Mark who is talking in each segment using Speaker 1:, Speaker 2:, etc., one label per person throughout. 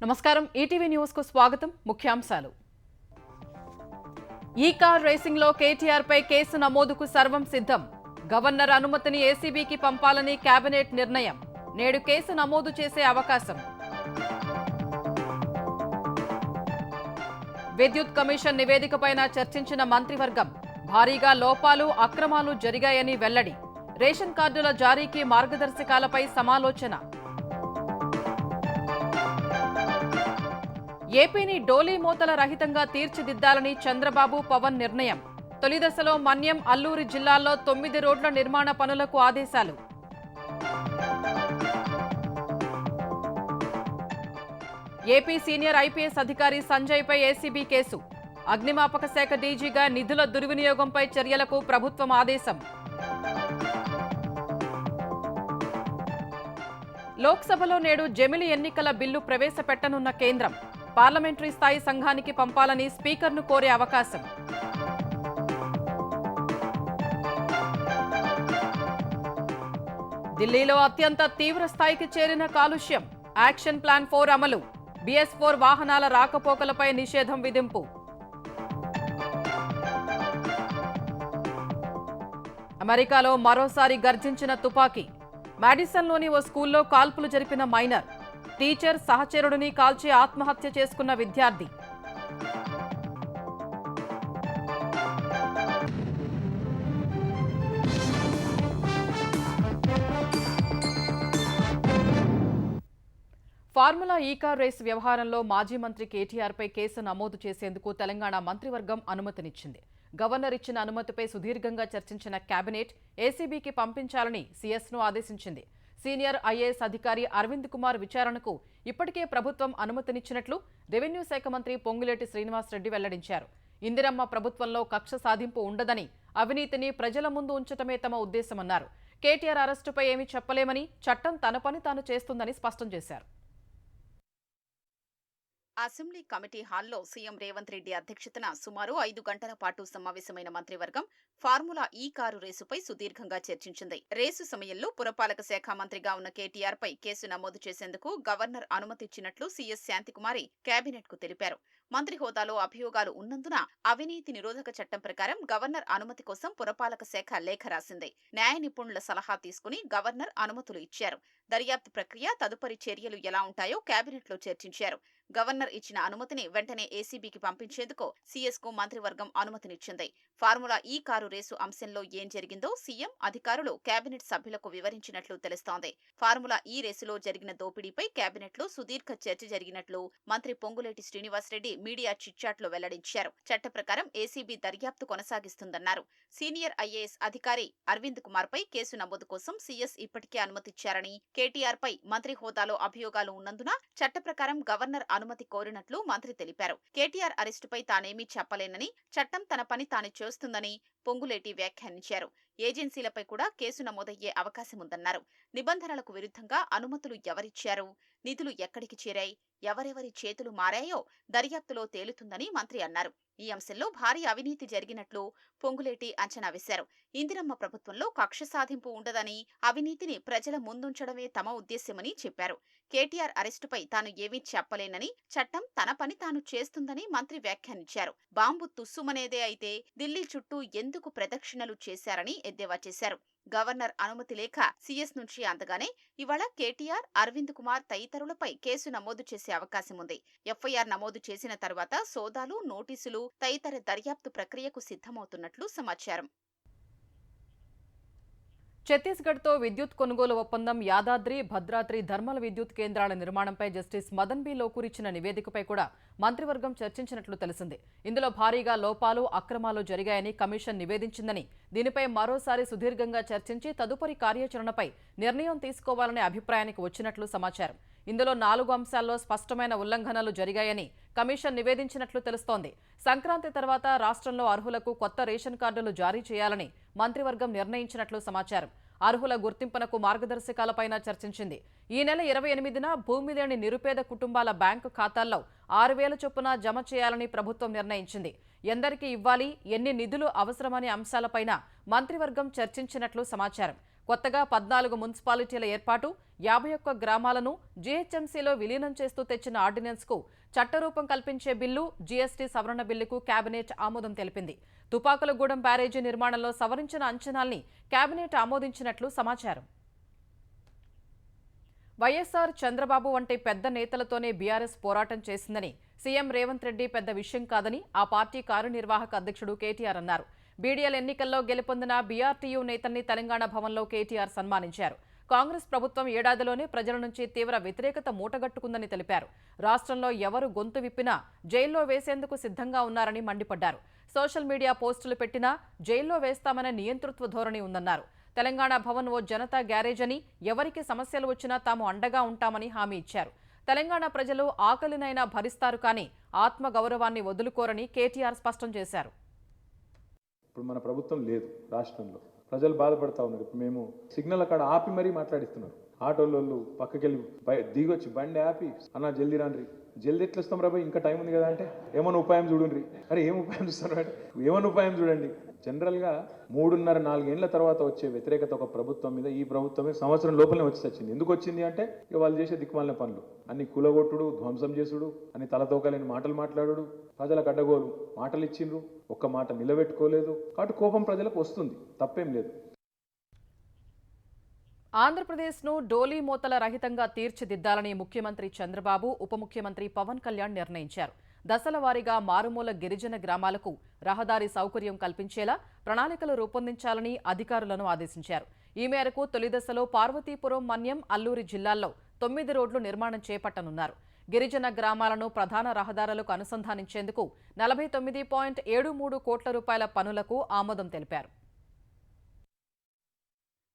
Speaker 1: నమస్కారం ETV news కు స్వాగతం ముఖ్యాంశాలు ఈ కార్ రేసింగ్ లో కేటీఆర్ పై కేసు నమోదుకు సర్వం సిద్ధం గవర్నర్ అనుమతిని ఏసీబీకి పంపాలని కేబినెట్ నిర్ణయం నేడు కేసు నమోదు చేసే అవకాశం విద్యుత్ కమిషన్ నివేదికపైన చర్చించిన మంత్రివర్గం భారీగా లోపాలు అక్రమాలు జరిగాయని వెల్లడి రేషన్ కార్డుల జారీకి మార్గదర్శకాలపై సమాలోచన ఏపీని డోలీ మూతల రహితంగా తీర్చిదిద్దాలని చంద్రబాబు పవన్ నిర్ణయం తొలి దశలో మన్యం అల్లూరి జిల్లాల్లో 9 రోడ్ల నిర్మాణ పనులకు ఆదేశాలు ఏపీ సీనియర్ ఐపీఎస్ అధికారి సంజయ్పై ఏసీబీ కేసు అగ్నిమాపక శాఖ డీజీగా నిధుల దుర్వినియోగంపై చర్యలకు ప్రభుత్వం ఆదేశం లోక్సభలో నేడు జమిలి ఎన్నికల బిల్లు ప్రవేశపెట్టనున్న కేంద్రం పార్లమెంటరీ స్థాయి సంఘానికి పంపాలని స్పీకర్ను కోరే అవకాశం ఢిల్లీలో అత్యంత తీవ్ర స్థాయికి చేరిన కాలుష్యం యాక్షన్ ప్లాన్ 4 అమలు BS4 వాహనాల రాకపోకలపై నిషేధం విధింపు అమెరికాలో మరోసారి గర్జించిన తుపాకీ మాడిసన్లోని ఓ స్కూల్లో కాల్పులు జరిపిన మైనర్ టీచర్ సహచరుడిని కాల్చి ఆత్మహత్య చేసుకున్న విద్యార్థి ఫార్ములా ఈ కార్ రేసు వ్యవహారంలో మాజీ మంత్రి కేటీఆర్ పై కేసు నమోదు చేసేందుకు తెలంగాణ మంత్రివర్గం అనుమతినిచ్చింది గవర్నర్ ఇచ్చిన అనుమతిపై సుదీర్ఘంగా చర్చించిన కేబినెట్ ఏసీబీకి పంపించాలని సీఎస్ను ఆదేశించింది సీనియర్ ఐఏఎస్ అధికారి అరవింద్ కుమార్ విచారణకు ఇప్పటికే ప్రభుత్వం అనుమతినిచ్చినట్లు రెవెన్యూ శాఖ మంత్రి పొంగులేటి శ్రీనివాసరెడ్డి వెల్లడించారు ఇందిరమ్మ ప్రభుత్వంలో కక్ష సాధింపు ఉండదని అవినీతిని ప్రజల ముందు ఉంచటమే తమ ఉద్దేశమన్నారు కేటీఆర్ అరెస్టుపై ఏమీ చెప్పలేమని చట్టం తన పని తాను చేస్తుందని స్పష్టం చేశారు
Speaker 2: అసెంబ్లీ కమిటీ హాల్లో సీఎం రేవంత్ రెడ్డి అధ్యక్షతన సుమారు 5 గంటల పాటు సమావేశమైన మంత్రివర్గం ఫార్ములా ఈ కారు రేసుపై సుదీర్ఘంగా చర్చించింది రేసు సమయంలో పురపాలక శాఖ మంత్రిగా ఉన్న కేటీఆర్ పై కేసు నమోదు చేసేందుకు గవర్నర్ అనుమతిచ్చినట్లు సీఎస్ శాంతికుమారి కేబినెట్ కు తెలిపారు మంత్రి హోదాలో అభియోగాలు ఉన్నందున అవినీతి నిరోధక చట్టం ప్రకారం గవర్నర్ అనుమతి కోసం పురపాలక శాఖ లేఖ రాసింది న్యాయ నిపుణుల సలహా తీసుకుని గవర్నర్ అనుమతులు ఇచ్చారు దర్యాప్తు ప్రక్రియ తదుపరి చర్యలు ఎలా ఉంటాయో కేబినెట్ లో చర్చించారు గవర్నర్ ఇచ్చిన అనుమతిని వెంటనే ఏసీబీకి పంపించేందుకు సీఎస్ కు మంత్రివర్గం అనుమతినిచ్చింది ఫార్ములా ఈ కారు రేసు అంశంలో ఏం జరిగిందో సీఎం అధికారులు కేబినెట్ సభ్యులకు వివరించినట్లు తెలుస్తోంది ఫార్ములా ఈ రేసులో జరిగిన దోపిడీపై కేబినెట్ లో సుదీర్ఘ చర్చ జరిగినట్లు మంత్రి పొంగులేటి శ్రీనివాసరెడ్డి మీడియా చిట్చాట్లో వెల్లడించారు చట్ట ప్రకారం ఏసీబీ దర్యాప్తు కొనసాగిస్తుందన్నారు సీనియర్ ఐఏఎస్ అధికారి అరవింద్ కుమార్ పై కేసు నమోదు కోసం సీఎస్ ఇప్పటికే అనుమతిచ్చారని కేటీఆర్ పై మంత్రి హోదాలో అభియోగాలు ఉన్నందున చట్ట ప్రకారం గవర్నర్ అనుమతి కోరినట్లు మంత్రి తెలిపారు కేటీఆర్ అరెస్టుపై తానేమీ చెప్పలేనని చట్టం తన పని తాను చేస్తుందని పొంగులేటి వ్యాఖ్యానించారు ఏజెన్సీలపై కూడా కేసు నమోదయ్యే అవకాశముందన్నారు నిబంధనలకు విరుద్ధంగా అనుమతులు ఎవరిచ్చారు నిధులు ఎక్కడికి చేరాయి ఎవరెవరి చేతులు మారాయో దర్యాప్తులో తేలుతుందని మంత్రి అన్నారు ఈ అంశంలో భారీ అవినీతి జరిగినట్లు పొంగులేటి అంచనా వేశారు ఇందిరమ్మ ప్రభుత్వంలో కక్ష సాధింపు ఉండదని అవినీతిని ప్రజల ముందుంచడమే తమ ఉద్దేశ్యమని చెప్పారు కేటీఆర్ అరెస్టుపై తాను ఏమీ చెప్పలేనని చట్టం తన పని తాను చేస్తుందని మంత్రి వ్యాఖ్యానించారు బాంబు తుస్సుమనేదే అయితే ఢిల్లీ చుట్టూ ఎందుకు ప్రదక్షిణలు చేశారని ఎద్దేవా చేశారు గవర్నర్ అనుమతి లేఖ సీఎస్ నుంచి అందగానే ఇవాళ కేటీఆర్ అరవింద్ కుమార్ తదితరులపై కేసు నమోదు చేసే అవకాశం ఉంది ఎఫ్ఐఆర్ నమోదు చేసిన తర్వాత సోదాలు నోటీసులు తదితర దర్యాప్తు ప్రక్రియకు సిద్ధమవుతున్నట్లు సమాచారం
Speaker 1: ఛత్తీస్గఢ్తో విద్యుత్ కొనుగోలు ఒప్పందం యాదాద్రి భద్రాద్రి థర్మల్ విద్యుత్ కేంద్రాల నిర్మాణంపై జస్టిస్ మదన్ బి లోకూర్ ఇచ్చిన నివేదికపై కూడా మంత్రివర్గం చర్చించినట్లు తెలిసింది ఇందులో భారీగా లోపాలు అక్రమాలు జరిగాయని కమిషన్ నివేదించిందని దీనిపై మరోసారి సుదీర్ఘంగా చర్చించి తదుపరి కార్యాచరణపై నిర్ణయం తీసుకోవాలనే అభిప్రాయానికి వచ్చినట్లు సమాచారం ఇందులో 4 అంశాల్లో స్పష్టమైన ఉల్లంఘనలు జరిగాయని కమిషన్ నివేదించినట్లు తెలుస్తోంది సంక్రాంతి తర్వాత రాష్ట్రంలో అర్హులకు కొత్త రేషన్ కార్డులు జారీ చేయాలని మంత్రివర్గం నిర్ణయించినట్లు సమాచారం అర్హుల గుర్తింపునకు మార్గదర్శకాలపైన చర్చించింది ఈ నెల 28న భూమి లేని నిరుపేద కుటుంబాల బ్యాంకు ఖాతాల్లో 6,000 చొప్పున జమ చేయాలని ప్రభుత్వం నిర్ణయించింది ఎందరికి ఇవ్వాలి ఎన్ని నిధులు అవసరమనే అంశాలపైన మంత్రివర్గం చర్చించినట్లు సమాచారం కొత్తగా 14 మున్సిపాలిటీల ఏర్పాటు, 51 గ్రామాలను జీహెచ్ఎంసీలో విలీనం చేస్తూ తెచ్చిన ఆర్డినెన్స్కు చట్టరూపం కల్పించే బిల్లు, జీఎస్టీ సవరణ బిల్లుకు కేబినెట్ ఆమోదం తెలిపింది. తుపాకులగూడెం బ్యారేజీ నిర్మాణంలో సవరించిన అంచనాల్ని కేబినెట్ ఆమోదించినట్లు సమాచారం. వైఎస్ఆర్, చంద్రబాబు వంటి పెద్ద నేతలతోనే బీఆర్ఎస్ పోరాటం చేసిందని సీఎం రేవంత్ రెడ్డి పెద్ద విషయం కాదని ఆ పార్టీ కార్యనిర్వాహక అధ్యక్షుడు కేటీఆర్ అన్నారు. బీడీఎల్ ఎన్నికల్లో గెలుపొందిన బీఆర్టీయూ నేతల్ని తెలంగాణ భవన్లో కేటీఆర్ సన్మానించారు. కాంగ్రెస్ ప్రభుత్వం ఏడాదిలోనే ప్రజల నుంచి తీవ్ర వ్యతిరేకత మూటగట్టుకుందని తెలిపారు. రాష్ట్రంలో ఎవరు గొంతు విప్పినా జైల్లో వేసేందుకు సిద్ధంగా ఉన్నారని మండిపడ్డారు. సోషల్ మీడియా పోస్టులు పెట్టినా జైల్లో వేస్తామనే నియంతృత్వ ధోరణి ఉందన్నారు. తెలంగాణ భవన్ ఓ జనతా గ్యారేజ్ అని, ఎవరికి సమస్యలు వచ్చినా తాము అండగా ఉంటామని హామీ ఇచ్చారు. తెలంగాణ ప్రజలు ఆకలినైనా భరిస్తారు కానీ ఆత్మగౌరవాన్ని వదులుకోరని కేటీఆర్ స్పష్టం చేశారు.
Speaker 3: ఇప్పుడు మన ప్రభుత్వం లేదు రాష్ట్రంలో, ప్రజలు బాధపడతా ఉన్నారు. ఇప్పుడు మేము సిగ్నల్ అక్కడ ఆపి మరీ మాట్లాడిస్తున్నారు. ఆటోళ్ళు పక్కకెళ్ళి దిగొచ్చి బండి ఆపి, అన్న జల్దీ రాండ్రి, జల్దీ ఎట్లా వస్తాం రాబాయ్, ఇంకా టైం ఉంది కదా అంటే ఏమన్నా ఉపాయం చూడండి. అరే ఏం ఉపాయం చూస్తారు అంటే ఏమన్నా ఉపాయం చూడండి. జనరల్గా 3.5-4 ఏళ్ల తర్వాత వచ్చే వ్యతిరేకత ఒక ప్రభుత్వం మీద, ఈ ప్రభుత్వం మీద సంవత్సరం లోపలనే వచ్చి వచ్చింది. ఎందుకు వచ్చింది అంటే ఇక వాళ్ళు చేసే దిక్కుమాలిన పనులు అన్ని కూలగొట్టుడు, ధ్వంసం చేసుడు, అన్ని తలతోకలేని మాటలు మాట్లాడు, ప్రజలకు అడ్డగోలు మాటలు ఇచ్చిండ్రు, ఒక్క మాట నిలబెట్టుకోలేదు. కాబట్టి కోపం ప్రజలకు వస్తుంది, తప్పేం లేదు.
Speaker 1: ఆంధ్రప్రదేశ్ను డోలీ మూతల రహితంగా తీర్చిదిద్దాలని ముఖ్యమంత్రి చంద్రబాబు, ఉప ముఖ్యమంత్రి పవన్ కళ్యాణ్ నిర్ణయించారు. దశల వారీగా మారుమూల గిరిజన గ్రామాలకు రహదారి సౌకర్యం కల్పించేలా ప్రణాళికలు రూపొందించాలని అధికారులను ఆదేశించారు. ఈ మేరకు తొలి దశలో పార్వతీపురం, మన్యం, అల్లూరి జిల్లాల్లో 9 రోడ్లు నిర్మాణం చేపట్టనున్నారు. గిరిజన గ్రామాలను ప్రధాన రహదారులకు అనుసంధానించేందుకు 49.73 కోట్ల రూపాయల పనులకు ఆమోదం తెలిపారు.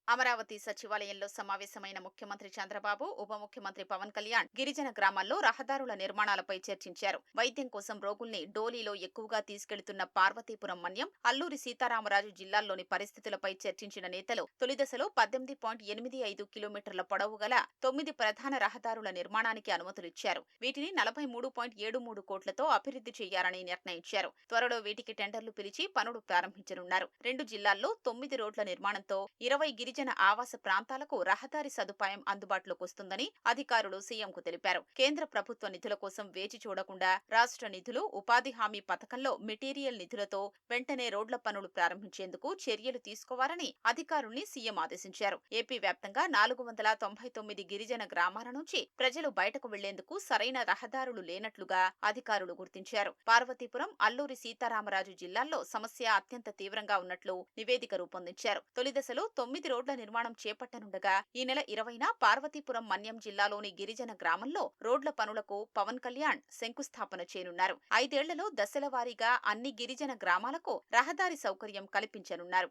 Speaker 2: అమరావతి సచివాలయంలో సమావేశమైన ముఖ్యమంత్రి చంద్రబాబు, ఉప ముఖ్యమంత్రి పవన్ కళ్యాణ్ గిరిజన గ్రామాల్లో రహదారుల నిర్మాణాలపై చర్చించారు. వైద్యం కోసం రోగుల్ని డోలీలో ఎక్కువగా తీసుకెళ్తున్న పార్వతీపురం, మన్యం, అల్లూరి సీతారామరాజు జిల్లాల్లోని పరిస్థితులపై చర్చించిన నేతలు తొలి దశలో 18.85 కిలోమీటర్ల పొడవు గల 9 ప్రధాన రహదారుల నిర్మాణానికి అనుమతులిచ్చారు. వీటిని 43.73 కోట్లతో అభివృద్ధి చేయాలని నిర్ణయించారు. త్వరలో వీటికి టెండర్లు పిలిచి పనులు ప్రారంభించనున్నారు. 2 జిల్లాల్లో 9 రోడ్ల నిర్మాణంతో 20 గిరిజన ఆవాస ప్రాంతాలకు రహదారి సదుపాయం అందుబాటులోకి వస్తుందని అధికారులు సీఎంకు తెలిపారు. కేంద్ర ప్రభుత్వ నిధుల కోసం వేచి చూడకుండా రాష్ట్ర నిధులు, ఉపాధి హామీ పథకంలో మెటీరియల్ నిధులతో వెంటనే రోడ్ల పనులు ప్రారంభించేందుకు చర్యలు తీసుకోవాలని అధికారుల్ని సీఎం ఆదేశించారు. ఏపీ వ్యాప్తంగా 499 గిరిజన గ్రామాల నుంచి ప్రజలు బయటకు వెళ్లేందుకు సరైన రహదారులు లేనట్లుగా అధికారులు గుర్తించారు. పార్వతీపురం, అల్లూరి సీతారామరాజు జిల్లాల్లో సమస్య అత్యంత తీవ్రంగా ఉన్నట్లు నివేదిక రూపొందించారు. తొలి దశలో 9 రోడ్ల నిర్మాణం చేపట్టనుండగా ఈ నెల 20న పార్వతీపురం, మన్యం జిల్లాలోని గిరిజన గ్రామంలో రోడ్ల పనులకు పవన్ కళ్యాణ్ శంకుస్థాపన చేయనున్నారు. 5 ఏళ్లలో దశల వారీగా అన్ని గిరిజన గ్రామాలకు రహదారి సౌకర్యం కల్పించనున్నారు.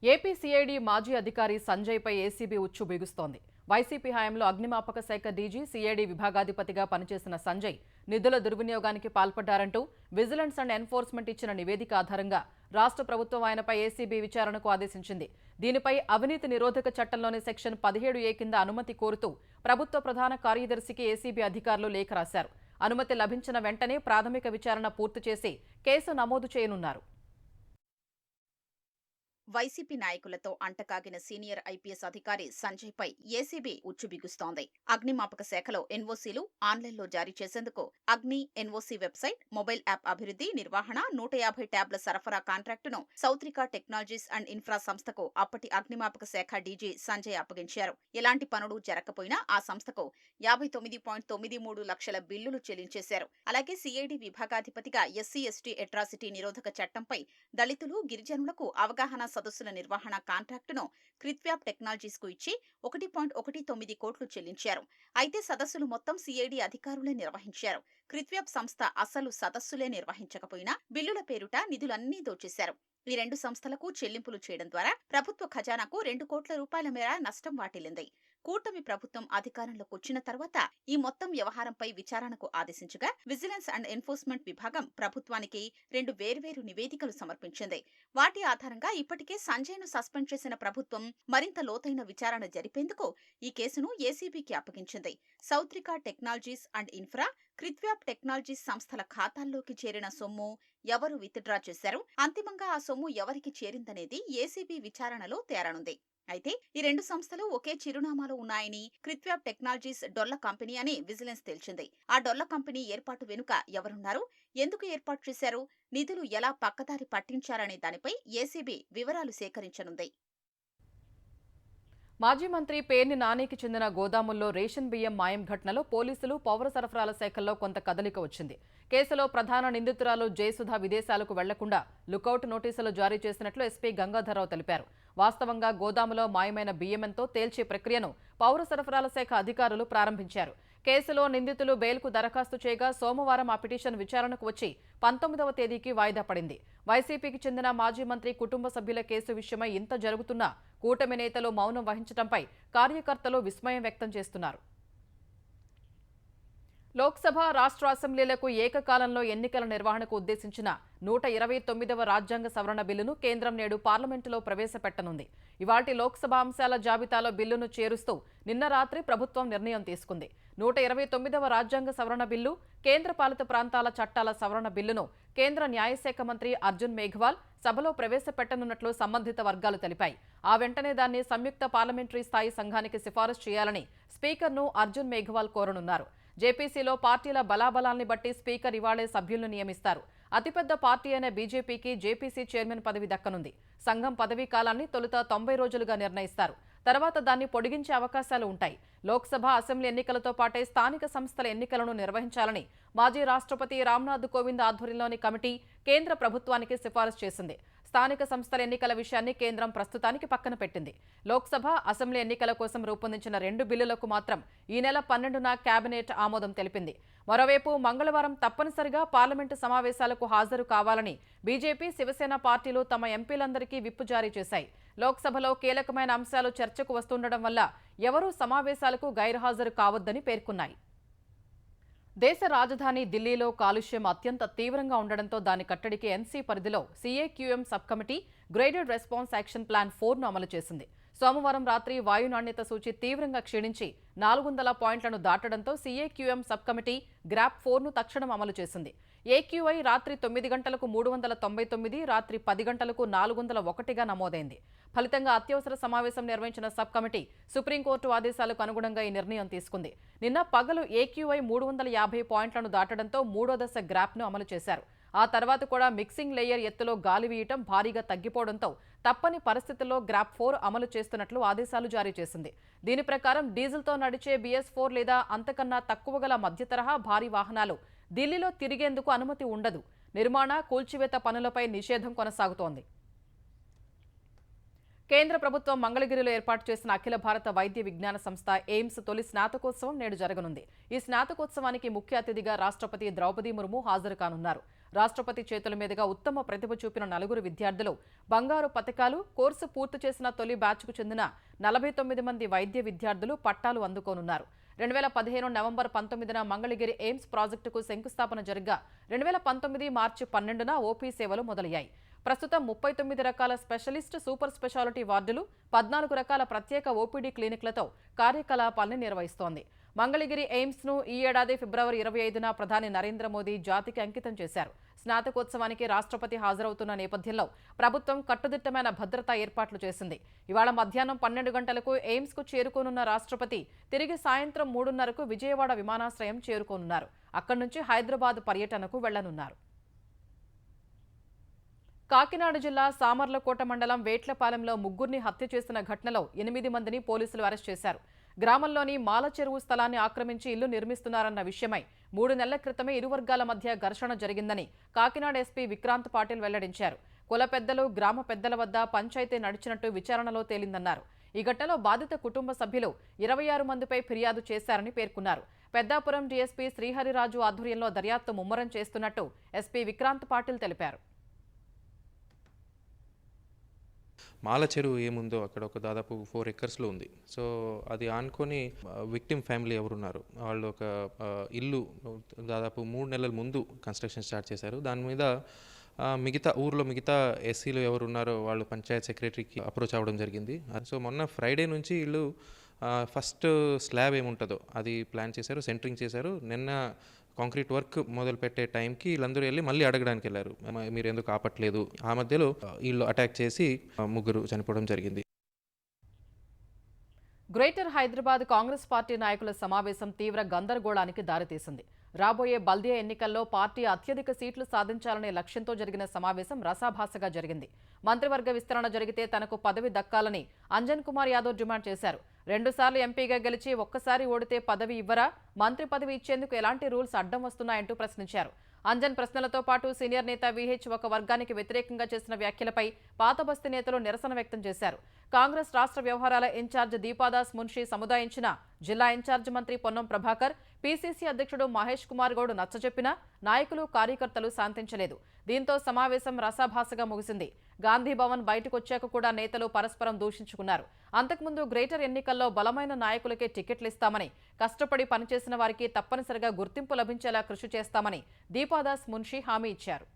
Speaker 1: ఏపీ సీఐడీ మాజీ అధికారి సంజయ్పై ఏసీబీ ఉచ్చు బిగుస్తోంది. వైసీపీ హయాంలో అగ్నిమాపక శాఖ డీజీ, సీఐడీ విభాగాధిపతిగా పనిచేసిన సంజయ్ నిధుల దుర్వినియోగానికి పాల్పడ్డారంటూ విజిలెన్స్ అండ్ ఎన్ఫోర్స్మెంట్ ఇచ్చిన నివేదిక ఆధారంగా రాష్ట్ర ప్రభుత్వం ఆయనపై ఏసీబీ విచారణకు ఆదేశించింది. దీనిపై అవినీతి నిరోధక చట్టంలోని సెక్షన్ 17A కింద అనుమతి కోరుతూ ప్రభుత్వ ప్రధాన కార్యదర్శికి ఏసీబీ అధికారులు లేఖ రాశారు. అనుమతి లభించిన వెంటనే ప్రాథమిక విచారణ పూర్తి చేసి కేసు నమోదు చేయనున్నారు.
Speaker 2: వైసీపీ నాయకులతో అంటకాగిన సీనియర్ ఐపీఎస్ అధికారి సంజయ్ పై ఏసీబీ ఉచ్చు బిగుస్తోంది. అగ్నిమాపక శాఖలో ఎన్ఓసీలు ఆన్లైన్లో జారీ చేసేందుకు అగ్ని ఎన్ఓసీ వెబ్సైట్, మొబైల్ యాప్ అభివృద్ధి, నిర్వహణ, 150 ట్యాబ్ల సరఫరా కాంట్రాక్టును సౌత్రికా టెక్నాలజీస్ అండ్ ఇన్ఫ్రా సంస్థకు అప్పటి అగ్నిమాపక శాఖ డీజీ సంజయ్ అప్పగించారు. ఎలాంటి పనులు జరగకపోయినా ఆ సంస్థకు 59.93 లక్షల బిల్లులు చెల్లించేశారు. అలాగే సీఐడీ విభాగాధిపతిగా ఎస్సీ ఎస్టీ అట్రాసిటీ నిరోధక చట్టంపై దళితులు, గిరిజనులకు అవగాహన సదస్సుల నిర్వహణ కాంట్రాక్టును క్రిత్వ్యాప్ టెక్నాలజీస్ కు ఇచ్చి 1.19 కోట్లు చెల్లించారు. అయితే సదస్సులు మొత్తం సీఐడీ అధికారులే నిర్వహించారు. క్రిత్వ్యాప్ సంస్థ అసలు సదస్సులే నిర్వహించకపోయినా బిల్లుల పేరుట నిధులన్నీ దోచేశారు. ఈ 2 సంస్థలకు చెల్లింపులు చేయడం ద్వారా ప్రభుత్వ ఖజానాకు 2 కోట్ల రూపాయల మేర నష్టం వాటిల్లింది. కూటమి ప్రభుత్వం అధికారంలోకి వచ్చిన తర్వాత ఈ మొత్తం వ్యవహారంపై విచారణకు ఆదేశించగా విజిలెన్స్ అండ్ ఎన్ఫోర్స్మెంట్ విభాగం ప్రభుత్వానికి 2 వేర్వేరు నివేదికలు సమర్పించింది. వాటి ఆధారంగా ఇప్పటికే సంజయ్ను సస్పెండ్ చేసిన ప్రభుత్వం మరింత లోతైన విచారణ జరిపేందుకు ఈ కేసును ఏసీబీకి అప్పగించింది. సౌత్రికా టెక్నాలజీస్ అండ్ ఇన్ఫ్రా, క్రిత్వ్యాప్ టెక్నాలజీస్ సంస్థల ఖాతాల్లోకి చేరిన సొమ్ము, ఎవరు విత్డ్రా చేశారు, అంతిమంగా ఆ సొమ్ము ఎవరికి చేరిందనేది ఏసీబీ విచారణలో తేలనుంది. అయితే ఈ రెండు సంస్థలు ఒకే చిరునామాలో ఉన్నాయని, క్రిత్వ్యాప్ టెక్నాలజీస్ డొల్ల కంపెనీ అని విజిలెన్స్ తేల్చింది. ఆ డొల్ల కంపెనీ ఏర్పాటు వెనుక ఎవరున్నారు, ఎందుకు ఏర్పాటు చేశారు, నిధులు ఎలా పక్కదారి పట్టించారనే దానిపై ఏసీబీ వివరాలు సేకరించనుంది.
Speaker 1: మాజీ మంత్రి పేర్ని నానికి చెందిన గోదాముల్లో రేషన్ బియ్యం మాయం ఘటనలో పోలీసులు, పౌర సరఫరాల శాఖల్లో కొంత కదలిక వచ్చింది. కేసులో ప్రధాన నిందితురాలు జయసుధ విదేశాలకు వెళ్లకుండా లుకౌట్ నోటీసులు జారీ చేసినట్లు ఎస్పీ గంగాధరరావు తెలిపారు. వాస్తవంగా గోదాములో మాయమైన బియ్యమెంతో తేల్చే ప్రక్రియను పౌర సరఫరాల శాఖ అధికారులు ప్రారంభించారు. కేసులో నిందితులు బెయిల్కు దరఖాస్తు చేయగా సోమవారం ఆ పిటిషన్ విచారణకు వచ్చి 19వ తేదీకి వాయిదా పడింది. వైసీపీకి చెందిన మాజీ మంత్రి కుటుంబ సభ్యుల కేసు విషయమై ఇంత జరుగుతున్నా కూటమి నేతలు మౌనం వహించడంపై కార్యకర్తలు విస్మయం వ్యక్తం చేస్తున్నారు. లోక్సభ, రాష్ట్ర అసెంబ్లీలకు ఏకకాలంలో ఎన్నికల నిర్వహణకు ఉద్దేశించిన 129వ రాజ్యాంగ సవరణ బిల్లును కేంద్రం నేడు పార్లమెంటులో ప్రవేశపెట్టనుంది. ఇవాల్టి లోక్సభ అంశాల జాబితాలో బిల్లును చేరుస్తూ నిన్న రాత్రి ప్రభుత్వం నిర్ణయం తీసుకుంది. 129వ రాజ్యాంగ సవరణ బిల్లు, కేంద్రపాలిత ప్రాంతాల చట్టాల సవరణ బిల్లును కేంద్ర న్యాయశాఖ మంత్రి అర్జున్ మేఘ్వాల్ సభలో ప్రవేశపెట్టనున్నట్లు సంబంధిత వర్గాలు తెలిపాయి. ఆ వెంటనే దాన్ని సంయుక్త పార్లమెంటరీ స్థాయి సంఘానికి సిఫారసు చేయాలని స్పీకర్ను అర్జున్ మేఘ్వాల్ కోరనున్నారు. జేపీసీలో పార్టీల బలాబలాల్ని బట్టి స్పీకర్ ఇవాళే సభ్యులను నియమిస్తారు. అతిపెద్ద పార్టీ అయిన బీజేపీకి జేపీసీ చైర్మన్ పదవి దక్కనుంది. సంఘం పదవీ కాలాన్ని తొలుత 90 రోజులుగా నిర్ణయిస్తారు. తర్వాత దాన్ని పొడిగించే అవకాశాలు ఉంటాయి. లోక్సభ, అసెంబ్లీ ఎన్నికలతో పాటే స్థానిక సంస్థల ఎన్నికలను నిర్వహించాలని మాజీ రాష్ట్రపతి రామ్నాథ్ కోవింద్ ఆధ్వర్యంలోని కమిటీ కేంద్ర ప్రభుత్వానికి సిఫారసు చేసింది. స్థానిక సంస్థల ఎన్నికల విషయాన్ని కేంద్రం ప్రస్తుతానికి పక్కన పెట్టింది. లోక్సభ, అసెంబ్లీ ఎన్నికల కోసం రూపొందించిన 2 బిల్లులకు మాత్రం ఈ నెల 12న కేబినెట్ ఆమోదం తెలిపింది. మరోవైపు మంగళవారం తప్పనిసరిగా పార్లమెంటు సమావేశాలకు హాజరు కావాలని బీజేపీ, శివసేన పార్టీలు తమ ఎంపీలందరికీ విప్పు జారీ చేశాయి. లోక్సభలో కీలకమైన అంశాలు చర్చకు వస్తుండడం వల్ల ఎవరూ సమావేశాలకు గైర్హాజరు కావద్దని పేర్కొన్నాయి. దేశ రాజధాని ఢిల్లీలో కాలుష్యం అత్యంత తీవ్రంగా ఉండడంతో దాని కట్టడికి ఎన్సీ పరిధిలో CAQM sub committee graded response action plan 4ను అమలు చేసింది. సోమవారం రాత్రి వాయు నాణ్యత సూచి తీవ్రంగా క్షీణించి 400 పాయింట్లను దాటడంతో సీఏక్యూఎం సబ్ కమిటీ గ్రాప్ 4ను తక్షణం అమలు చేసింది. ఏక్యూఐ రాత్రి 9 గంటలకు 399, రాత్రి 10 గంటలకు 401గా నమోదైంది. ఫలితంగా అత్యవసర సమావేశం నిర్వహించిన సబ్ కమిటీ సుప్రీంకోర్టు ఆదేశాలకు అనుగుణంగా ఈ నిర్ణయం తీసుకుంది. నిన్న పగలు ఏక్యూఐ 350 పాయింట్లను దాటడంతో 3వ దశ గ్రాప్ను అమలు చేశారు. ఆ తర్వాత కూడా మిక్సింగ్ లేయర్ ఎత్తులో గాలి వీయటం భారీగా తగ్గిపోవడంతో తప్పని పరిస్థితుల్లో గ్రాప్ 4 అమలు చేస్తున్నట్లు ఆదేశాలు జారీ చేసింది. దీని ప్రకారం డీజిల్తో నడిచే BS4 లేదా అంతకన్నా తక్కువ గల మధ్యతరహా భారీ వాహనాలు ఢిల్లీలో తిరిగేందుకు అనుమతి ఉండదు. నిర్మాణ, కూల్చివేత పనులపై నిషేధం కొనసాగుతోంది. కేంద్ర ప్రభుత్వం మంగళగిరిలో ఏర్పాటు చేసిన అఖిల భారత వైద్య విజ్ఞాన సంస్థ ఎయిమ్స్ తొలి స్నాతకోత్సవం నేడు జరగనుంది. ఈ స్నాతకోత్సవానికి ముఖ్య అతిథిగా రాష్ట్రపతి ద్రౌపది ముర్ము హాజరు కానున్నారు. రాష్ట్రపతి చేతుల మీదుగా ఉత్తమ ప్రతిభ చూపిన 4 విద్యార్థులు బంగారు పతకాలు, కోర్సు పూర్తి చేసిన తొలి బ్యాచ్కు చెందిన 49 మంది వైద్య విద్యార్థులు పట్టాలు అందుకోనున్నారు. 2015 నవంబర్ 19న మంగళగిరి ఎయిమ్స్ ప్రాజెక్టుకు శంకుస్థాపన జరగ్గా 2019 మార్చి 12న ఓపీ సేవలు మొదలయ్యాయి. ప్రస్తుతం 39 రకాల స్పెషలిస్ట్, సూపర్ స్పెషాలిటీ వార్డులు, 14 రకాల ప్రత్యేక ఓపీడీ క్లినిక్లతో కార్యకలాపాలను నిర్వహిస్తోంది. మంగళగిరి ఎయిమ్స్ ను ఈ ఏడాది ఫిబ్రవరి 25న ప్రధాని నరేంద్ర మోదీ జాతికి అంకితం చేశారు. స్నాతకోత్సవానికి రాష్ట్రపతి హాజరవుతున్న నేపథ్యంలో ప్రభుత్వం కట్టుదిట్టమైన భద్రతా ఏర్పాట్లు చేసింది. ఇవాళ మధ్యాహ్నం 12 గంటలకు ఎయిమ్స్ కు చేరుకోనున్న రాష్ట్రపతి తిరిగి సాయంత్రం 3:30కు విజయవాడ విమానాశ్రయం చేరుకోనున్నారు. అక్కడి నుంచి హైదరాబాద్ పర్యటనకు వెళ్లనున్నారు. కాకినాడ జిల్లా సామర్లకోట మండలం వేట్లపాలెంలో ముగ్గురిని హత్య చేసిన ఘటనలో 8 మందిని పోలీసులు అరెస్ట్ చేశారు. గ్రామంలోని మాల చెరువు స్థలాన్ని ఆక్రమించి ఇల్లు నిర్మిస్తున్నారన్న విషయమై 3 నెలల క్రితమే ఇరు వర్గాల మధ్య ఘర్షణ జరిగిందని కాకినాడ ఎస్పీ విక్రాంత్ పాటిల్ వెల్లడించారు. కుల పెద్దలు, గ్రామ పెద్దల వద్ద పంచాయతీ నడిచినట్టు విచారణలో తేలిందన్నారు. ఈ ఘటనలో బాధిత కుటుంబ సభ్యులు 26 మందిపై ఫిర్యాదు చేశారని పేర్కొన్నారు. పెద్దాపురం డీఎస్పీ శ్రీహరిరాజు ఆధ్వర్యంలో దర్యాప్తు ముమ్మరం చేస్తున్నట్టు ఎస్పీ విక్రాంత్ పాటిల్ తెలిపారు.
Speaker 4: మాల చెరువు ఏముందో అక్కడ ఒక దాదాపు 4 ఎకర్స్లో ఉంది. సో అది ఆనుకొని విక్టిమ్ ఫ్యామిలీ ఎవరున్నారు వాళ్ళు ఒక ఇల్లు దాదాపు 3 నెలల ముందు కన్స్ట్రక్షన్ స్టార్ట్ చేశారు. దాని మీద మిగతా ఎస్సీలు ఎవరు ఉన్నారో వాళ్ళు పంచాయత్ సెక్రటరీకి అప్రోచ్ అవ్వడం జరిగింది. సో మొన్న ఫ్రైడే నుంచి వీళ్ళు ఫస్ట్ స్లాబ్ ఏముంటుందో అది ప్లాన్ చేశారు, సెంటరింగ్ చేశారు. నిన్న కాంక్రీట్ వర్క్ మొదలుపెట్టే టైంకి వీళ్ళందరూ వెళ్ళి మళ్ళీ అడగడానికి వెళ్ళారు, మీరు ఎందుకు ఆపట్లేదు. ఆ మధ్యలో వీళ్ళు అటాక్ చేసి ముగ్గురు చనిపోవడం జరిగింది.
Speaker 1: గ్రేటర్ హైదరాబాద్ కాంగ్రెస్ పార్టీ నాయకుల సమావేశం తీవ్ర గందరగోళానికి దారితీసింది. రాబోయే బల్దియా ఎన్నికల్లో పార్టీ అత్యధిక సీట్లు సాధించాలనే లక్ష్యంతో జరిగిన సమావేశం రసాభాసగా జరిగింది. మంత్రివర్గ విస్తరణ జరిగితే తనకు పదవి దక్కాలని అంజన్ కుమార్ యాదవ్ డిమాండ్ చేశారు. 2 సార్లు ఎంపీగా గెలిచి ఒక్కసారి ఓడితే పదవి ఇవ్వరా? మంత్రి పదవి ఇచ్చేందుకు ఎలాంటి రూల్స్ అడ్డం వస్తున్నాయంటూ ప్రశ్నించారు. అంజన్ ప్రశ్నలతో పాటు సీనియర్ నేత విహెచ్ ఒక వర్గానికి వ్యతిరేకంగా చేసిన వ్యాఖ్యలపై పాతబస్తీ నేతలు నిరసన వ్యక్తం చేశారు. కాంగ్రెస్ రాష్ట్ర వ్యవహారాల ఇన్ఛార్జ్ దీపాదాస్ మున్షి సముదాయించిన జిల్లా ఇన్ఛార్జ్ మంత్రి పొన్నం ప్రభాకర్, పీసీసీ అధ్యక్షుడు మహేష్ కుమార్ గౌడ్ నచ్చజెప్పినా నాయకులు కార్యకర్తలు శాంతించలేదు. దీంతో సమావేశం రసాభాసగా ముగిసింది. గాంధీ భవన్ బయటకొచ్చాక కూడా నేతలు పరస్పరం దూషించుకున్నారు. అంతకుముందు గ్రేటర్ ఎన్నికల్లో బలమైన నాయకులకే టికెట్లు ఇస్తామని, కష్టపడి పనిచేసిన వారికి తప్పనిసరిగా గుర్తింపు లభించేలా కృషి చేస్తామని దీపాదాస్ మున్షి హామీ ఇచ్చారు.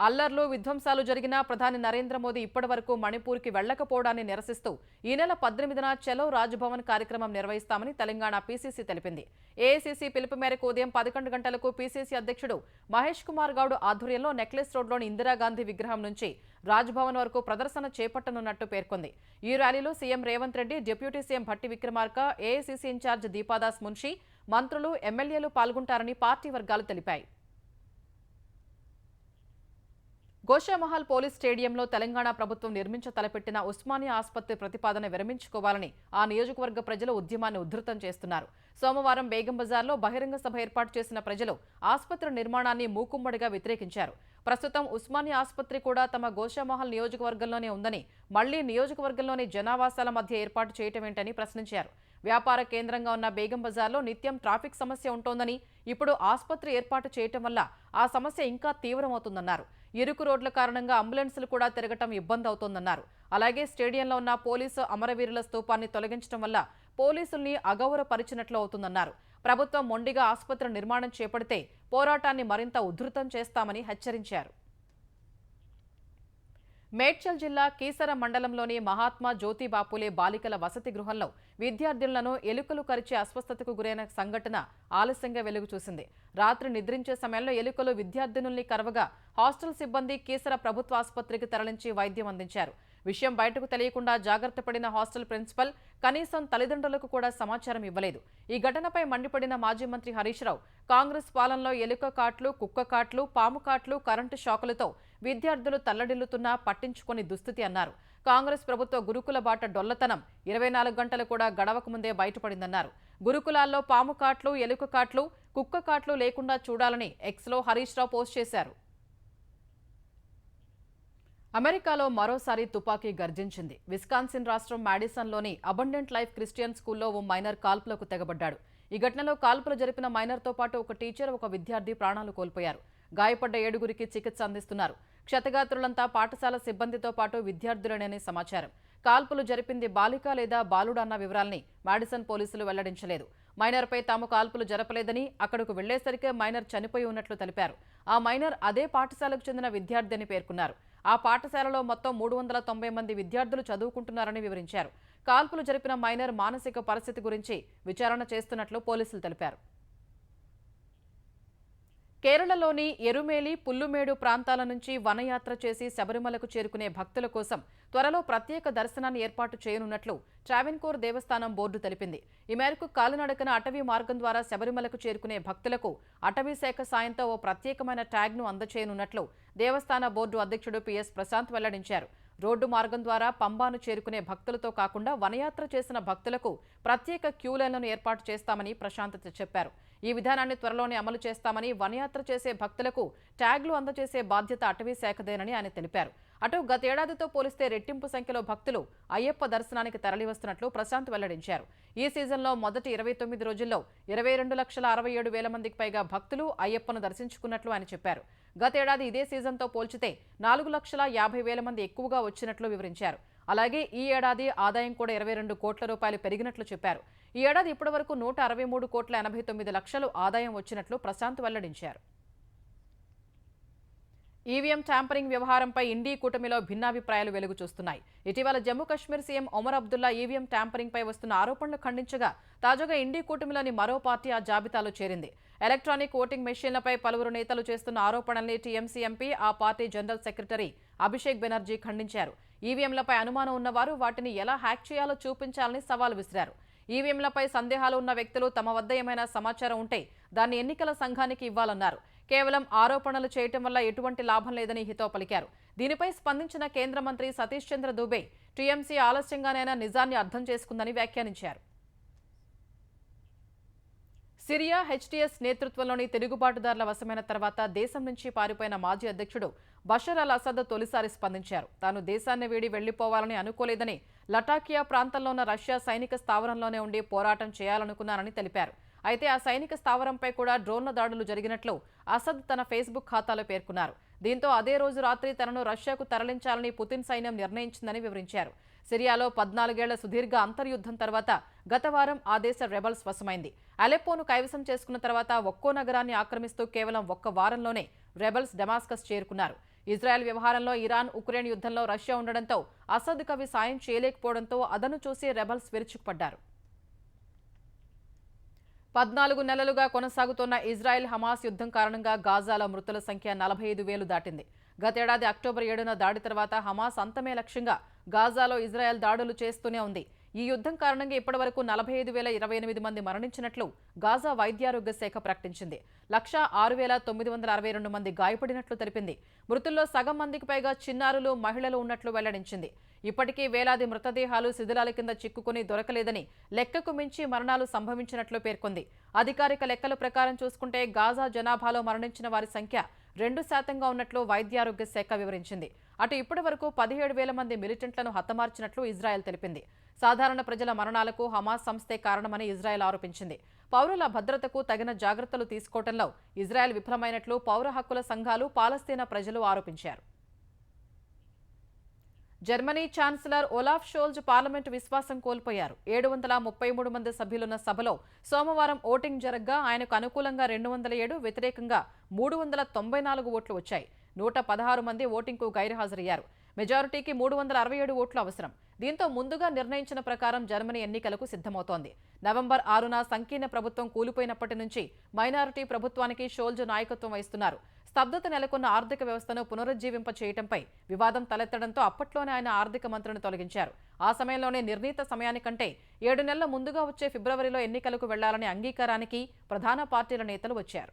Speaker 1: అల్లర్లు, విధ్వంసాలు జరిగినా ప్రధాని నరేంద్ర మోదీ ఇప్పటివరకు మణిపూర్కి వెళ్లకపోవడాన్ని నిరసిస్తూ ఈ నెల 18న చలో రాజ్భవన్ కార్యక్రమం నిర్వహిస్తామని తెలంగాణ పీసీసీ తెలిపింది. ఏఐసీసీ పిలుపు మేరకు ఉదయం 11 గంటలకు పీసీసీ అధ్యక్షుడు మహేష్ కుమార్ గౌడ్ ఆధ్వర్యంలో నెక్లెస్ రోడ్లోని ఇందిరాగాంధీ విగ్రహం నుంచి రాజ్భవన్ వరకు ప్రదర్శన చేపట్టనున్నట్టు పేర్కొంది. ఈ ర్యాలీలో CM Revanth Reddy, deputy CM Bhatti Vikramarka, AICC incharge Deepa Das Munshi, మంత్రులు, ఎమ్మెల్యేలు పాల్గొంటారని పార్టీ వర్గాలు తెలిపాయి. గోషామహల్ పోలీస్ స్టేడియంలో తెలంగాణ ప్రభుత్వం నిర్మించ తలపెట్టిన ఉస్మానియా ఆసుపత్రి ప్రతిపాదన విరమించుకోవాలని ఆ నియోజకవర్గ ప్రజలు ఉద్యమాన్ని ఉధృతం చేస్తున్నారు. సోమవారం బేగం బజార్లో బహిరంగ సభ ఏర్పాటు చేసిన ప్రజలు ఆసుపత్రి నిర్మాణాన్ని మూకుమ్మడిగా వ్యతిరేకించారు. ప్రస్తుతం ఉస్మానియా ఆసుపత్రి కూడా తమ గోషామహల్ నియోజకవర్గంలోనే ఉందని, మళ్లీ నియోజకవర్గంలోని జనావాసాల మధ్య ఏర్పాటు చేయటమేంటని ప్రశ్నించారు. వ్యాపార కేంద్రంగా ఉన్న బేగం బజార్లో నిత్యం ట్రాఫిక్ సమస్య ఉంటోందని, ఇప్పుడు ఆసుపత్రి ఏర్పాటు చేయటం వల్ల ఆ సమస్య ఇంకా తీవ్రమవుతుందన్నారు. ఇరుకు రోడ్ల కారణంగా అంబులెన్సులు కూడా తిరగటం ఇబ్బంది అవుతోందన్నారు. అలాగే స్టేడియంలో ఉన్న పోలీసు అమరవీరుల స్తూపాన్ని తొలగించడం వల్ల పోలీసుల్ని అగౌరవపరిచినట్లు అవుతుందన్నారు. ప్రభుత్వం మొండిగా ఆసుపత్రి నిర్మాణం చేపడితే పోరాటాన్ని మరింత ఉధృతం చేస్తామని హెచ్చరించారు. మేడ్చల్ జిల్లా కీసర మండలంలోని మహాత్మా జ్యోతిబాపులే బాలికల వసతి గృహంలో విద్యార్థులను ఎలుకలు కరిచే అస్వస్థతకు గురైన సంఘటన ఆలస్యంగా వెలుగు చూసింది. రాత్రి నిద్రించే సమయంలో ఎలుకలు విద్యార్థినుల్ని కరవగా హాస్టల్ సిబ్బంది కీసర ప్రభుత్వ ఆసుపత్రికి తరలించి వైద్యం అందించారు. విషయం బయటకు తెలియకుండా జాగ్రత్త పడిన హాస్టల్ ప్రిన్సిపల్ కనీసం తల్లిదండ్రులకు కూడా సమాచారం ఇవ్వలేదు. ఈ ఘటనపై మండిపడిన మాజీ మంత్రి హరీష్ రావు, కాంగ్రెస్ పాలనలో ఎలుక కాట్లు, కుక్క కాట్లు, పాము కాట్లు, కరెంటు షాకులతో విద్యార్థులు తల్లడిల్లుతున్నా పట్టించుకొని దుస్థితి అన్నారు. కాంగ్రెస్ ప్రభుత్వ గురుకుల బాట డొల్లతనం 24 గంటలు కూడా గడవక ముందే బయటపడిందన్నారు. గురుకులాల్లో పాము కాట్లు, ఎలుక కాట్లు, కుక్క కాట్లు లేకుండా చూడాలని ఎక్స్లో హరీష్ రావు పోస్ట్ చేశారు. అమెరికాలో మరోసారి తుపాకీ గర్జించింది. విస్కాన్సిన్ రాష్ట్రం మాడిసన్లోని అబండెంట్ లైఫ్ క్రిస్టియన్ స్కూల్లో ఓ మైనర్ కాల్పులకు తెగబడ్డాడు. ఈ ఘటనలో కాల్పులు జరిపిన మైనర్తో పాటు ఒక టీచర్, ఒక విద్యార్థి ప్రాణాలు కోల్పోయారు. గాయపడ్డ 7గురికి చికిత్స అందిస్తున్నారు. క్షతగాత్రులంతా పాఠశాల సిబ్బందితో పాటు విద్యార్థులనేని సమాచారం. కాల్పులు జరిపింది బాలిక లేదా బాలుడు అన్న వివరాల్ని మాడిసన్ పోలీసులు వెల్లడించలేదు. మైనర్పై తాము కాల్పులు జరపలేదని, అక్కడకు వెళ్లేసరికే మైనర్ చనిపోయి ఉన్నట్లు తెలిపారు. ఆ మైనర్ అదే పాఠశాలకు చెందిన విద్యార్థి అని పేర్కొన్నారు. ఆ పాఠశాలలో మొత్తం 390 మంది విద్యార్థులు చదువుకుంటున్నారని వివరించారు. కాల్పులు జరిపిన మైనర్ మానసిక పరిస్థితి గురించి విచారణ చేస్తున్నట్లు పోలీసులు తెలిపారు. కేరళలోని ఎరుమేలి, పుల్లుమేడు ప్రాంతాల నుంచి వనయాత్ర చేసి శబరిమలకు చేరుకునే భక్తుల కోసం త్వరలో ప్రత్యేక దర్శనాన్ని ఏర్పాటు చేయనున్నట్లు ట్రావెన్కోర్ దేవస్థానం బోర్డు తెలిపింది. ఈ మేరకు కాలినడకన అటవీ మార్గం ద్వారా శబరిమలకు చేరుకునే భక్తులకు అటవీ శాఖ సాయంతో ఓ ప్రత్యేకమైన ట్యాగ్ను అందచేయనున్నట్లు దేవస్థాన బోర్డు అధ్యక్షుడు పిఎస్ ప్రశాంత్ వెల్లడించారు. రోడ్డు మార్గం ద్వారా పంబాను చేరుకునే భక్తులతో కాకుండా వనయాత్ర చేసిన భక్తులకు ప్రత్యేక క్యూలైన్లను ఏర్పాటు చేస్తామని ప్రశాంత్ చెప్పారు. ఈ విధానాన్ని త్వరలోనే అమలు చేస్తామని, వనయాత్ర చేసే భక్తులకు ట్యాగ్లు అందజేసే బాధ్యత అటవీ శాఖదేనని ఆయన తెలిపారు. అటు గతేడాదితో పోలిస్తే రెట్టింపు సంఖ్యలో భక్తులు అయ్యప్ప దర్శనానికి తరలివస్తున్నట్లు ప్రశాంత్ వెల్లడించారు. ఈ సీజన్లో మొదటి 29 రోజుల్లో 22,67,000 మందికి పైగా భక్తులు అయ్యప్పను దర్శించుకున్నట్లు ఆయన చెప్పారు. గతేడాది ఇదే సీజన్తో పోల్చితే 4,50,000 మంది ఎక్కువగా వచ్చినట్లు వివరించారు. అలాగే ఈ ఏడాది ఆదాయం కూడా 22 కోట్ల రూపాయలు పెరిగినట్లు చెప్పారు. ఈ ఏడాది ఇప్పటివరకు 163,89,00,000 ఆదాయం వచ్చినట్లు ప్రశాంత్ వెల్లడించారు. ఈవీఎం ట్యాంపరింగ్ వ్యవహారంపై ఇండీ కూటమిలో భిన్నాభిప్రాయాలు వెలుగు చూస్తున్నాయి. ఇటీవల జమ్మూ కశ్మీర్ సీఎం ఒమర్ అబ్దుల్లా ఈవీఎం ట్యాంపరింగ్పై వస్తున్న ఆరోపణలు ఖండించగా తాజాగా ఇండీ కూటమిలోని మరో పార్టీ ఆ జాబితాలో చేరింది. ఎలక్ట్రానిక్ ఓటింగ్ మెషీన్లపై పలువురు నేతలు చేస్తున్న ఆరోపణల్ని టీఎంసీ ఎంపీ, ఆ party general secretary Abhishek Banerjee ఖండించారు. ఈవీఎంలపై అనుమానం ఉన్నవారు వాటిని ఎలా హ్యాక్ చేయాలో చూపించాలని సవాల్ విసిరారు. ఈవీఎంలపై సందేహాలు ఉన్న వ్యక్తులు తమ వద్ద ఏమైనా సమాచారం ఉంటే దాన్ని ఎన్నికల సంఘానికి ఇవ్వాలన్నారు. కేవలం ఆరోపణలు చేయటం వల్ల ఎటువంటి లాభం లేదని హితవు పలికారు. దీనిపై స్పందించిన కేంద్ర మంత్రి సతీష్ చంద్ర దూబే టీఎంసీ ఆలస్యంగానైనా నిజాన్ని అర్థం చేసుకుందని వ్యాఖ్యానించారు. సిరియా హెచ్టీఎస్ నేతృత్వంలోని తిరుగుబాటుదారుల వశమైన తర్వాత దేశం నుంచి పారిపోయిన మాజీ అధ్యక్షుడు బషర్ అల్ అసద్ తొలిసారి స్పందించారు. తాను దేశాన్ని వీడి వెళ్లిపోవాలని అనుకోలేదని, లటాకియా ప్రాంతంలో ఉన్న రష్యా సైనిక స్థావరంలోనే ఉండి పోరాటం చేయాలనుకున్నారని తెలిపారు. అయితే ఆ సైనిక స్థావరంపై కూడా డ్రోన్ల దాడులు జరిగినట్లు అసద్ తన ఫేస్బుక్ ఖాతాలో పేర్కొన్నారు. దీంతో అదే రోజు రాత్రి తనను రష్యాకు తరలించాలని పుతిన్ సైన్యం నిర్ణయించిందని వివరించారు. సిరియాలో 14 ఏళ్ల సుదీర్ఘ అంతర్యుద్ధం తర్వాత గత వారం ఆ దేశ రెబల్స్ వశమైంది. అలెప్పోను కైవసం చేసుకున్న తర్వాత ఒక్కో నగరాన్ని ఆక్రమిస్తూ కేవలం ఒక్క వారంలోనే రెబల్స్ డమాస్కస్ చేరుకున్నారు. ఇజ్రాయెల్ వ్యవహారంలో ఇరాన్, ఉక్రెయిన్ యుద్ధంలో రష్యా ఉండడంతో అసద్ కవి సాయం చేయలేకపోవడంతో అదను చూసి రెబల్స్ విరుచుకుపడ్డారు. 14 నెలలుగా కొనసాగుతున్న ఇజ్రాయెల్ హమాస్ యుద్ధం కారణంగా గాజాలో మృతుల సంఖ్య 45,000 దాటింది. గతేడాది అక్టోబర్ 7న దాడి తర్వాత హమాస్ అంతమే లక్ష్యంగా గాజాలో ఇజ్రాయెల్ దాడులు చేస్తూనే ఉంది. ఈ యుద్ధం కారణంగా ఇప్పటివరకు 45,028 మంది మరణించినట్లు గాజా వైద్యారోగ్య శాఖ ప్రకటించింది. 106,962 మంది గాయపడినట్లు తెలిపింది. మృతుల్లో సగం మందికి పైగా చిన్నారులు, మహిళలు ఉన్నట్లు వెల్లడించింది. ఇప్పటికీ వేలాది మృతదేహాలు శిథిలాల కింద చిక్కుకుని దొరకలేదని, లెక్కకు మించి మరణాలు సంభవించినట్లు పేర్కొంది. అధికారిక లెక్కల ప్రకారం చూసుకుంటే గాజా జనాభాలో మరణించిన వారి సంఖ్య 2% ఉన్నట్లు వైద్యారోగ్య శాఖ వివరించింది. అటు ఇప్పటి వరకు 17,000 మంది మిలిటెంట్లను హతమార్చినట్లు ఇజ్రాయెల్ తెలిపింది. సాధారణ ప్రజల మరణాలకు హమాస్ సంస్థే కారణమని ఇజ్రాయెల్ ఆరోపించింది. పౌరుల భద్రతకు తగిన జాగ్రత్తలు తీసుకోవడంలో ఇజ్రాయెల్ విఫలమైనట్లు పౌర హక్కుల సంఘాలు, పాలస్తీనా ప్రజలు ఆరోపించారు. Germany chancellor Olaf Scholz parliament విశ్వాసం కోల్పోయారు. 733 మంది సభ్యులున్న సభలో సోమవారం ఓటింగ్ జరగ్గా ఆయనకు అనుకూలంగా 207, వ్యతిరేకంగా 394 ఓట్లు వచ్చాయి. 116 మంది ఓటింగ్కు గైర్హాజరయ్యారు. మెజారిటీకి 367 ఓట్లు అవసరం. దీంతో ముందుగా నిర్ణయించిన ప్రకారం జర్మనీ ఎన్నికలకు సిద్ధమవుతోంది. నవంబర్ 6న సంకీర్ణ ప్రభుత్వం కూలిపోయినప్పటి నుంచి మైనారిటీ ప్రభుత్వానికి షోల్జ్ నాయకత్వం వహిస్తున్నారు. స్తబ్దత నెలకొన్న ఆర్థిక వ్యవస్థను పునరుజ్జీవింప చేయడంపై వివాదం తలెత్తడంతో అప్పట్లోనే ఆయన ఆర్థిక మంత్రిని తొలగించారు. ఆ సమయంలోనే నిర్ణీత సమయానికంటే 7 నెలల ముందుగా వచ్చే ఫిబ్రవరిలో ఎన్నికలకు వెళ్లాలనే అంగీకారానికి ప్రధాన పార్టీల నేతలు వచ్చారు.